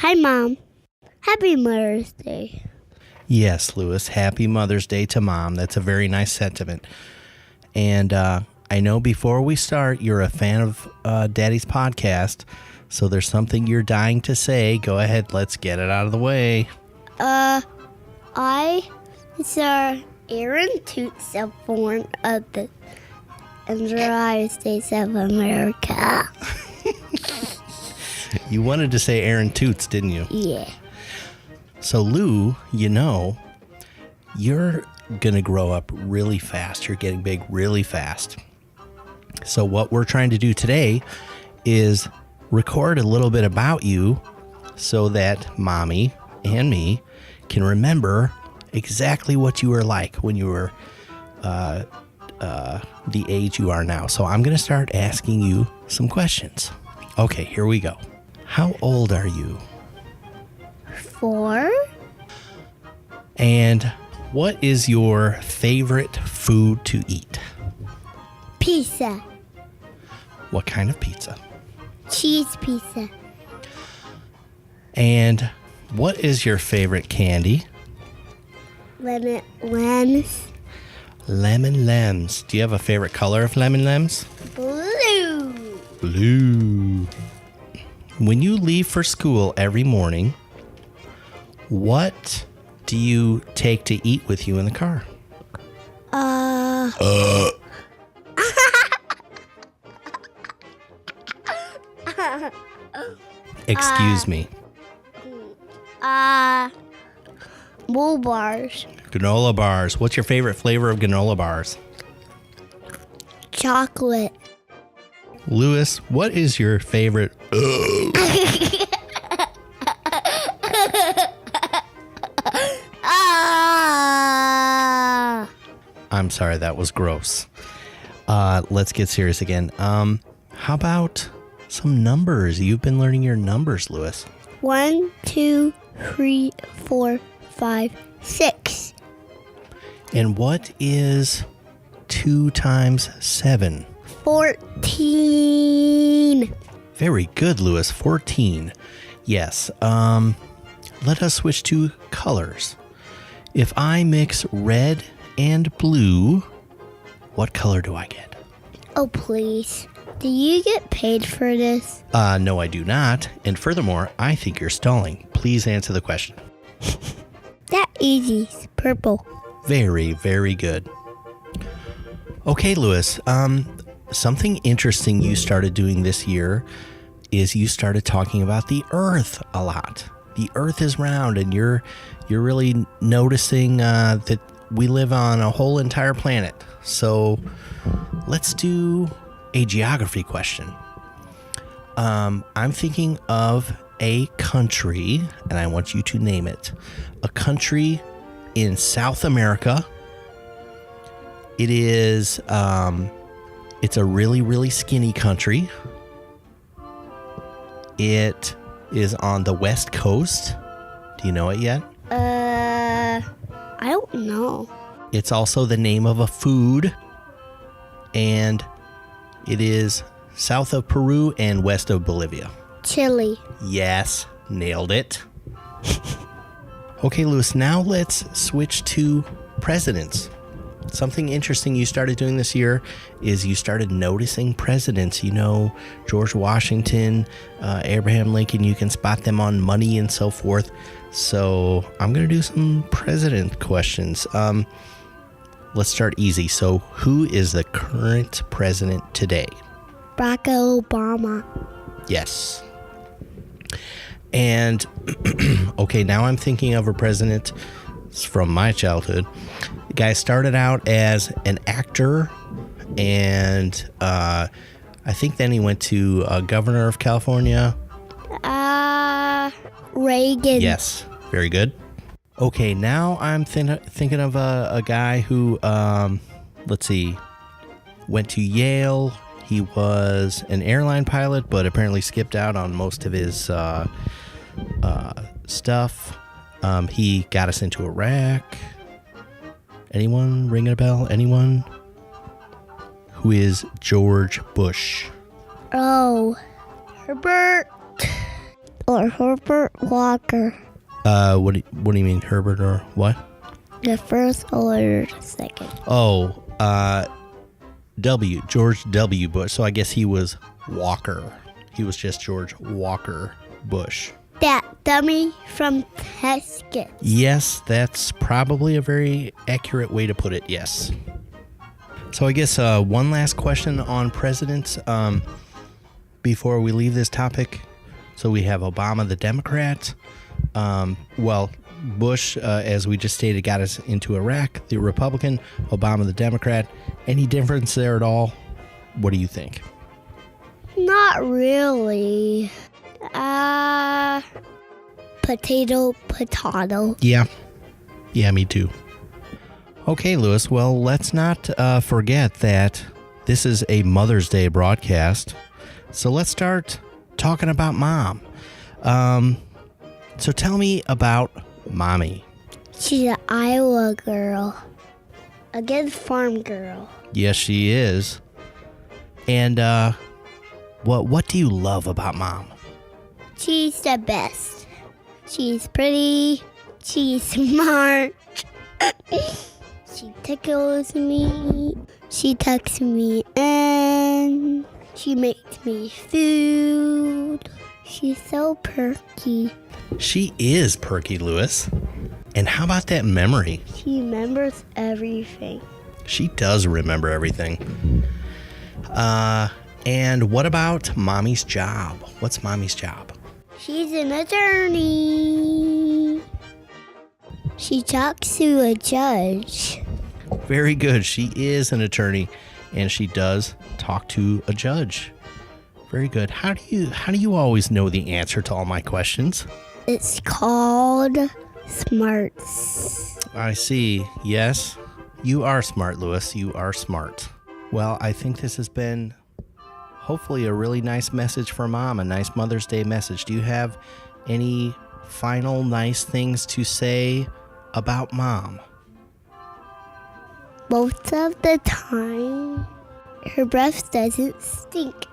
Hi, Mom. Happy Mother's Day. Yes, Lewis, happy Mother's Day to Mom. That's a very nice sentiment. And I know before we start, you're a fan of Daddy's podcast, so there's something you're dying to say. Go ahead, let's get it out of the way. I saw Aaron Toots born of the United States of America. You wanted to say Aaron Toots, didn't you? Yeah. So, Lou, you're going to grow up really fast. You're getting big really fast. So what we're trying to do today is record a little bit about you so that Mommy and me can remember exactly what you were like when you were the age you are now. So I'm going to start asking you some questions. Okay, here we go. How old are you? 4. And what is your favorite food to eat? Pizza. What kind of pizza? Cheese pizza. And what is your favorite candy? Lemon Lems. Lemon Lems. Do you have a favorite color of Lemon Lems? Blue. Blue. When you leave for school every morning, what do you take to eat with you in the car? Excuse me. Bull bars. Granola bars. What's your favorite flavor of granola bars? Chocolate. Lewis, what is your favorite? I'm sorry, that was gross. Let's get serious again. How about some numbers? You've been learning your numbers, Lewis. 1, 2, 3, 4, 5, 6. And what is 2 times 7? 14. Very good, Lewis. 14. Yes. Let us switch to colors. If I mix red and blue, what color do I get? Oh, please. Do you get paid for this? No, I do not. And furthermore, I think you're stalling. Please answer the question. That easy. Purple. Very, very good. Okay, Lewis. Something interesting you started doing this year is you started talking about the Earth a lot. The Earth is round, and you're really noticing that we live on a whole entire planet. So let's do a geography question. I'm thinking of a country, and I want you to name it. A country in South America. It is, it's a really, really skinny country. It is on the West Coast. Do you know it yet? I don't know. It's also the name of a food, and it is south of Peru and west of Bolivia. Chile. Yes, nailed it. Okay, Lewis, now let's switch to presidents. Something interesting you started doing this year is you started noticing presidents. You know, George Washington, Abraham Lincoln, you can spot them on money and so forth. So I'm going to do some president questions. Let's start easy. So who is the current president today? Barack Obama. Yes. And, okay, now I'm thinking of a president from my childhood. The guy started out as an actor, and I think then he went to governor of California. Reagan. Yes, very good. Okay, now I'm thinking of a guy who, let's see, went to Yale. He was an airline pilot, but apparently skipped out on most of his stuff. He got us into Iraq. Anyone ringing a bell? Anyone? Who is George Bush? Oh, Herbert. or Herbert Walker? What do you mean, Herbert or what? The first or the second? Oh, George W. Bush. So I guess he was Walker. He was just George Walker Bush. That dummy from Peskin. Yes, that's probably a very accurate way to put it, yes. So I guess one last question on presidents before we leave this topic. So we have Obama, the Democrat. Bush, as we just stated, got us into Iraq, the Republican. Obama, the Democrat. Any difference there at all? What do you think? Not really. Potato. Yeah, me too. Okay, Lewis, well, let's not forget that this is a Mother's Day broadcast. So let's start talking about Mom. So tell me about Mommy. She's an Iowa girl. A good farm girl. Yes, she is. And what do you love about Mom? She's the best. She's pretty. She's smart. She tickles me. She tucks me in. She makes me food. She's so perky. She is perky, Lewis. And how about that memory? She remembers everything. She does remember everything. And what about Mommy's job? What's Mommy's job? She's an attorney. She talks to a judge. Very good. She is an attorney, and she does talk to a judge. Very good. How do you always know the answer to all my questions? It's called smarts. I see. Yes, you are smart, Lewis. You are smart. Well, I think this has been hopefully a really nice message for Mom, a nice Mother's Day message. Do you have any final nice things to say about Mom? Most of the time, her breath doesn't stink.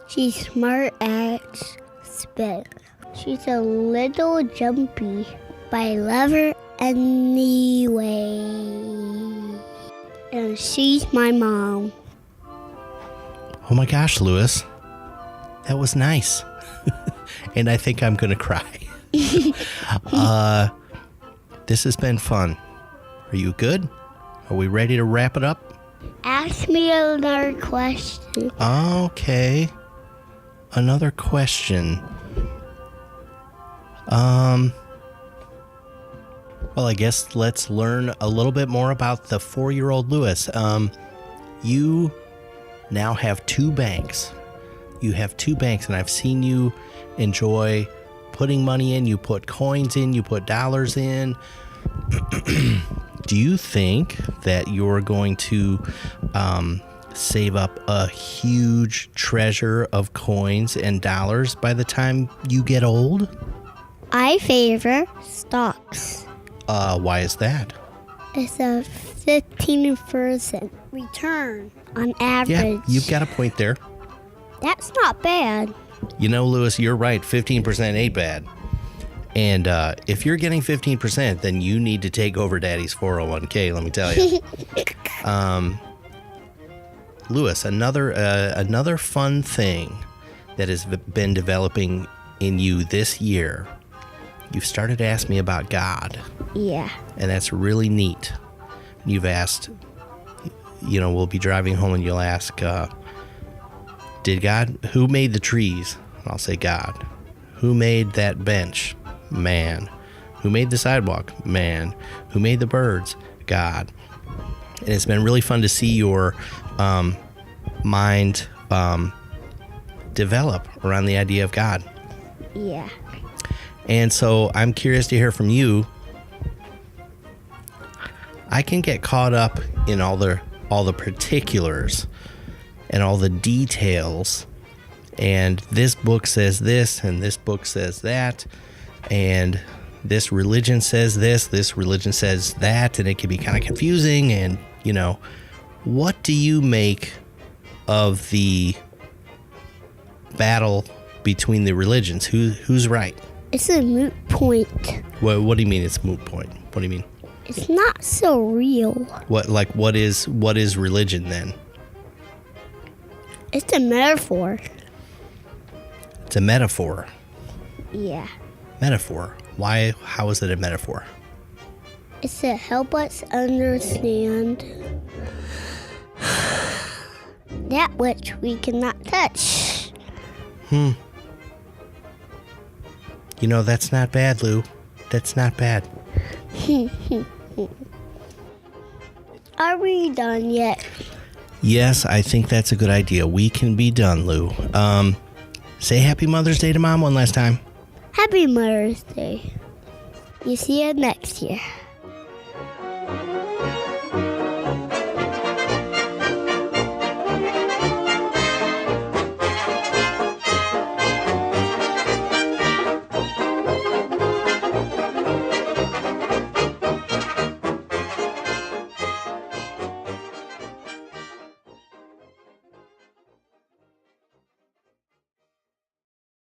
She's smart as spit. She's a little jumpy, but I love her anyway. And she's my mom. Oh my gosh, Lewis. That was nice. And I think I'm going to cry. This has been fun. Are you good? Are we ready to wrap it up? Ask me another question. Okay. Another question. Well, I guess let's learn a little bit more about the 4-year-old Lewis. You now have 2 banks. You have 2 banks, and I've seen you enjoy putting money in. You put coins in, you put dollars in. Do you think that you're going to save up a huge treasure of coins and dollars by the time you get old? I favor stocks. Why is that? It's a 15% return on average. Yeah, you've got a point there. That's not bad. You know, Lewis, you're right. 15% ain't bad. And if you're getting 15%, then you need to take over Daddy's 401k, let me tell you. Lewis, another fun thing that has been developing in you this year, you've started to ask me about God. Yeah. And that's really neat. You've asked, we'll be driving home and you'll ask, who made the trees? And I'll say God. Who made that bench? Man. Who made the sidewalk? Man. Who made the birds? God. And it's been really fun to see your mind develop around the idea of God. Yeah. And so I'm curious to hear from you. I can get caught up in all the particulars and all the details. And this book says this, and this book says that, and this religion says this religion says that, and it can be kind of confusing. And, what do you make of the battle between the religions? Who's right? It's a moot point. What do you mean it's moot point? What do you mean? It's not so real. What is religion then? It's a metaphor. It's a metaphor. Yeah. Metaphor. Why? How is it a metaphor? It's to help us understand that which we cannot touch. You know, that's not bad, Lou. That's not bad. Are we done yet? Yes, I think that's a good idea. We can be done, Lou. Say Happy Mother's Day to Mom one last time. Happy Mother's Day. You see you next year.